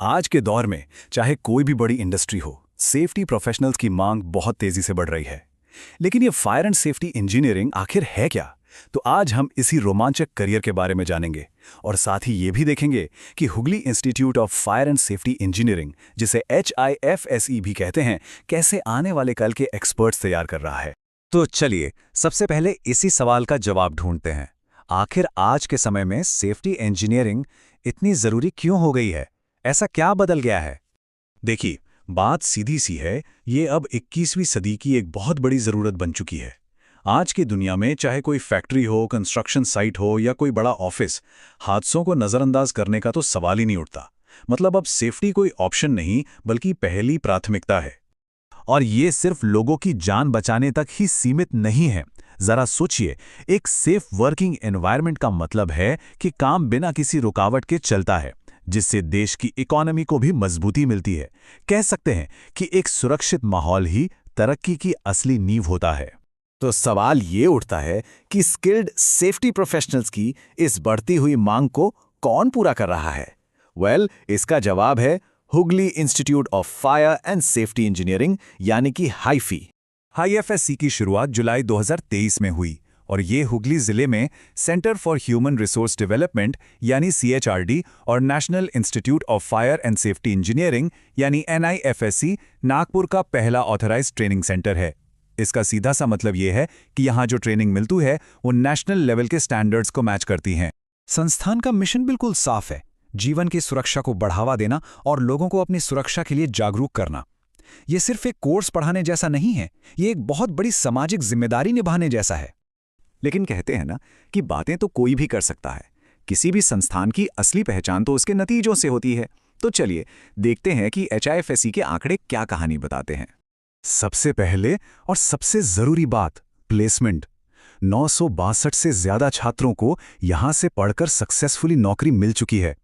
आज के दौर में चाहे कोई भी बड़ी इंडस्ट्री हो, सेफ्टी प्रोफेशनल्स की मांग बहुत तेजी से बढ़ रही है। लेकिन ये फायर एंड सेफ्टी इंजीनियरिंग आखिर है क्या? तो आज हम इसी रोमांचक करियर के बारे में जानेंगे और साथ ही ये भी देखेंगे कि Hooghly institute of fire and safety engineering, जिसे HIFSE भी कहते हैं, कैसे आने वाले कल के एक्सपर्ट्स तैयार कर रहा है। तो चलिए सबसे पहले इसी सवाल का जवाब ढूंढते हैं। आखिर आज के समय में सेफ्टी इंजीनियरिंग इतनी जरूरी क्यों हो गई है? ऐसा क्या बदल गया है? देखिए, बात सीधी सी है, ये अब 21वीं सदी की एक बहुत बड़ी ज़रूरत बन चुकी है। आज की दुनिया में चाहे कोई फैक्ट्री हो, कंस्ट्रक्शन साइट हो या कोई बड़ा ऑफिस, हादसों को नज़रअंदाज करने का तो सवाल ही नहीं उठता। मतलब अब सेफ्टी कोई ऑप्शन नहीं बल्कि पहली प्राथमिकता है। और ये सिर्फ लोगों की जान बचाने तक ही सीमित नहीं है। जरा सोचिए, एक सेफ वर्किंग एनवायरनमेंट का मतलब है कि काम बिना किसी रुकावट के चलता है, जिससे देश की इकोनॉमी को भी मजबूती मिलती है। कह सकते हैं कि एक सुरक्षित माहौल ही तरक्की की असली नींव होता है। तो सवाल ये उठता है कि स्किल्ड सेफ्टी प्रोफेशनल्स की इस बढ़ती हुई मांग को कौन पूरा कर रहा है? इसका जवाब है Hooghly institute of fire and safety engineering, यानी कि हाईफी। HIFSE की शुरुआत जुलाई 2023 में हुई और ये हुगली जिले में centre for human resource development यानी CHRD और national institute of fire and safety engineering यानी NIFSE नागपुर का पहला ऑथराइज्ड ट्रेनिंग सेंटर है। इसका सीधा सा मतलब ये है कि यहाँ जो ट्रेनिंग मिलती है वो नेशनल लेवल के स्टैंडर्ड्स को मैच करती हैं। संस्थान का मिशन बिल्कुल साफ है, जीवन की सुरक्षा को बढ़ावा देना और लोगों को अपनी सुरक्षा के लिए जागरूक करना। ये सिर्फ एक कोर्स पढ़ाने जैसा नहीं है, ये एक बहुत बड़ी सामाजिक जिम्मेदारी निभाने जैसा है। लेकिन कहते हैं ना कि बातें तो कोई भी कर सकता है। किसी भी संस्थान की असली पहचान तो उसके नतीजों से होती है। तो चलिए देखते हैं कि HIFSE के आंकड़े क्या कहानी बताते हैं। सबसे पहले और सबसे जरूरी बात, प्लेसमेंट। 962 से ज्यादा छात्रों को यहां से पढ़कर सक्सेसफुली नौकरी मिल चुकी है।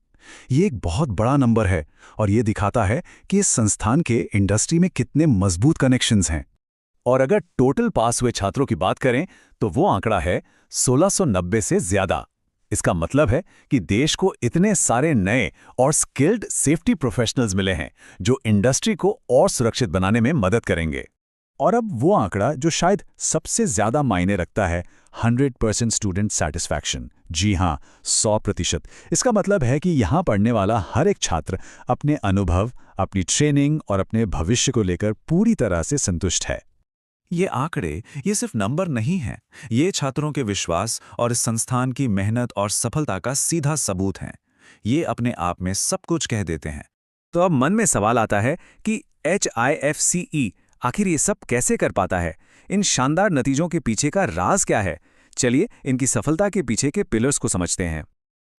ये एक बहुत बड़ा नंबर है और ये दिखाता है कि इस संस्थान के इंडस्ट्री में कितने मजबूत कनेक्शंस हैं। और अगर टोटल पास हुए छात्रों की बात करें तो वो आंकड़ा है 1690 से ज्यादा। इसका मतलब है कि देश को इतने सारे नए और स्किल्ड सेफ्टी प्रोफेशनल्स मिले हैं जो इंडस्ट्री को और सुरक्षित बनाने में मदद करेंगे। और अब वो आंकड़ा जो शायद सबसे ज्यादा मायने रखता है, 100% स्टूडेंट सेटिस्फैक्शन। जी हाँ, 100%। इसका मतलब है कि यहाँ पढ़ने वाला हर एक छात्र अपने अनुभव, अपनी ट्रेनिंग और अपने भविष्य को लेकर पूरी तरह से संतुष्ट है। ये आंकड़े ये सिर्फ नंबर नहीं हैं, ये छात्रों के विश्वास और इस संस्थान की मेहनत और सफलता का सीधा सबूत हैं। ये अपने आप में सब कुछ कह देते हैं। तो अब मन में सवाल आता है कि HIFSE आखिर ये सब कैसे कर पाता है? इन शानदार नतीजों के पीछे का राज क्या है? चलिए इनकी सफलता के पीछे के पिलर्स को समझते हैं।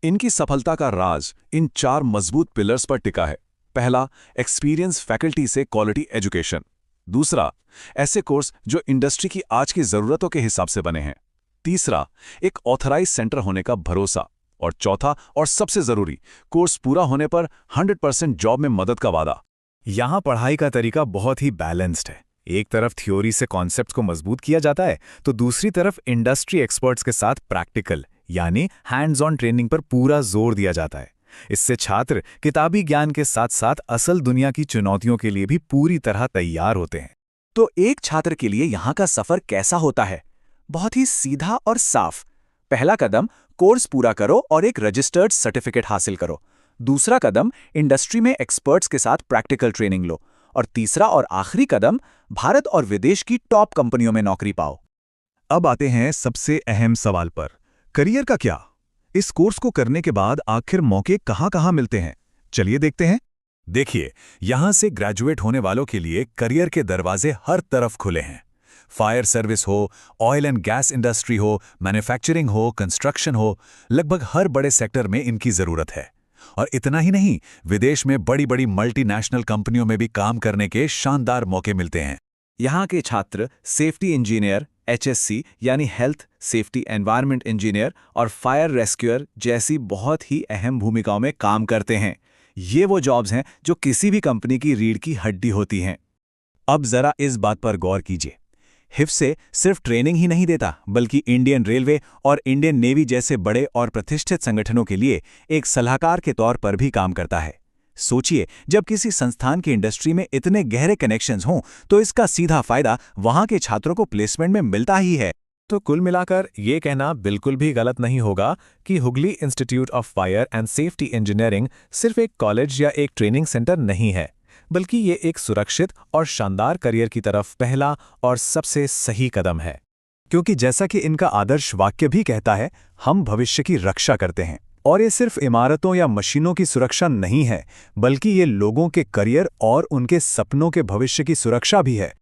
इनकी सफलता का राज इन 4 मजबूत पिलर्स पर टिका है। पहला, एक्सपीरियंस फैकल्टी से क्वालिटी एजुकेशन। दूसरा, ऐसे कोर्स जो इंडस्ट्री की आज की जरूरतों के हिसाब से बने हैं। तीसरा, एक ऑथराइज सेंटर होने का भरोसा। और चौथा और सबसे जरूरी, कोर्स पूरा होने पर 100% जॉब में मदद का वादा। यहाँ पढ़ाई का तरीका बहुत ही बैलेंस्ड है। एक तरफ थ्योरी से कॉन्सेप्ट्स को मजबूत किया जाता है, तो दूसरी तरफ इंडस्ट्री एक्सपर्ट्स के साथ प्रैक्टिकल यानी हैंड्स ऑन ट्रेनिंग पर पूरा जोर दिया जाता है। इससे छात्र किताबी ज्ञान के साथ साथ असल दुनिया की चुनौतियों के लिए भी पूरी तरह तैयार होते हैं। तो एक छात्र के लिए यहाँ का सफर कैसा होता है? बहुत ही सीधा और साफ। पहला कदम, कोर्स पूरा करो और एक रजिस्टर्ड सर्टिफिकेट हासिल करो। दूसरा कदम, इंडस्ट्री में एक्सपर्ट्स के साथ प्रैक्टिकल ट्रेनिंग लो। और तीसरा और आखिरी कदम, भारत और विदेश की टॉप कंपनियों में नौकरी पाओ। अब आते हैं सबसे अहम सवाल पर, करियर का क्या? इस कोर्स को करने के बाद आखिर मौके कहाँ-कहाँ मिलते हैं? चलिए देखते हैं। देखिए, यहां से ग्रेजुएट होने वालों के लिए करियर के दरवाजे हर तरफ खुले हैं। फायर सर्विस हो, ऑयल एंड गैस इंडस्ट्री हो, मैन्युफैक्चरिंग हो, कंस्ट्रक्शन हो, लगभग हर बड़े सेक्टर में इनकी जरूरत है। और इतना ही नहीं, विदेश में बड़ी बड़ी मल्टीनेशनल कंपनियों में भी काम करने के शानदार मौके मिलते हैं। यहाँ के छात्र सेफ्टी इंजीनियर HSC यानी हेल्थ सेफ्टी एनवायरनमेंट इंजीनियर और फायर रेस्क्यूअर जैसी बहुत ही अहम भूमिकाओं में काम करते हैं। ये वो जॉब्स हैं जो किसी भी कंपनी की रीढ़ की हड्डी होती हैं। अब जरा इस बात पर गौर कीजिए, HIFSE सिर्फ ट्रेनिंग ही नहीं देता, बल्कि इंडियन रेलवे और इंडियन नेवी जैसे बड़े और प्रतिष्ठित संगठनों के लिए एक सलाहकार के तौर पर भी काम करता है। सोचिए, जब किसी संस्थान की इंडस्ट्री में इतने गहरे कनेक्शंस हों तो इसका सीधा फायदा वहां के छात्रों को प्लेसमेंट में मिलता ही है। तो कुल मिलाकर ये कहना बिल्कुल भी गलत नहीं होगा कि Hooghly institute of fire and safety engineering सिर्फ एक कॉलेज या एक ट्रेनिंग सेंटर नहीं है, बल्कि ये एक सुरक्षित और शानदार करियर की तरफ पहला और सबसे सही कदम है। क्योंकि जैसा कि इनका आदर्श वाक्य भी कहता है, हम भविष्य की रक्षा करते हैं। और ये सिर्फ इमारतों या मशीनों की सुरक्षा नहीं है, बल्कि ये लोगों के करियर और उनके सपनों के भविष्य की सुरक्षा भी है।